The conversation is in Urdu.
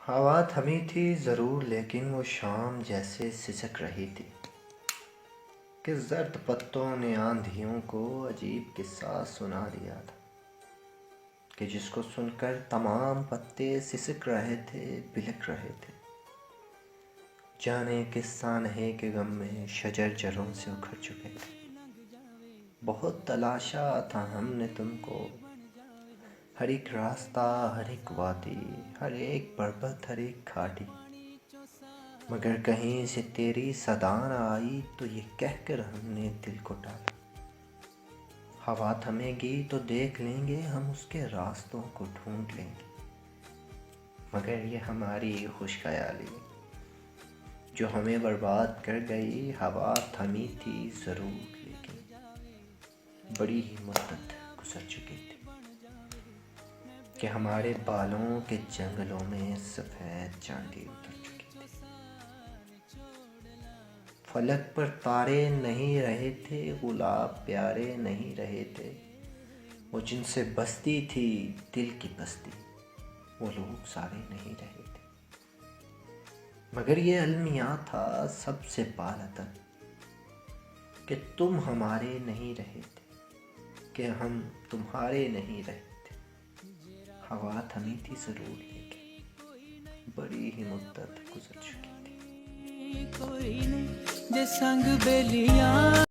ہوا تھمی تھی ضرور لیکن وہ شام جیسے سسک رہی تھی کہ زرد پتوں نے آندھیوں کو عجیب قصہ سنا دیا تھا کہ جس کو سن کر تمام پتے سسک رہے تھے، بلک رہے تھے۔ جانے کس سانحے کے غم میں شجر جڑوں سے اکھڑ چکے تھے۔ بہت تلاشا تھا ہم نے تم کو، ہر ایک راستہ، ہر ایک وادی، ہر ایک پربت، ہر ایک گھاٹی، مگر کہیں سے تیری صدا نہ آئی تو یہ کہہ کر ہم نے دل کو ٹالا، ہوا تھمے گی تو دیکھ لیں گے ہم اس کے راستوں کو ڈھونڈ لیں گے، مگر یہ ہماری خوش خیالی جو ہمیں برباد کر گئی۔ ہوا تھمی تھی ضرور لیکن بڑی ہی مدت گزر چکی تھی کہ ہمارے بالوں کے جنگلوں میں سفید چاندی اتر چکی تھی۔ فلک پر تارے نہیں رہے تھے، گلاب پیارے نہیں رہے تھے، وہ جن سے بستی تھی دل کی بستی، وہ لوگ سارے نہیں رہے تھے، مگر یہ المیہ تھا سب سے بالاتر کہ تم ہمارے نہیں رہے تھے، کہ ہم تمہارے نہیں رہے تھے۔ ہوا تھمی تھی ضرور لیکن بڑی ہی مدت گزر چکی تھی۔ کوئی نہیں جے سنگ بیلیاں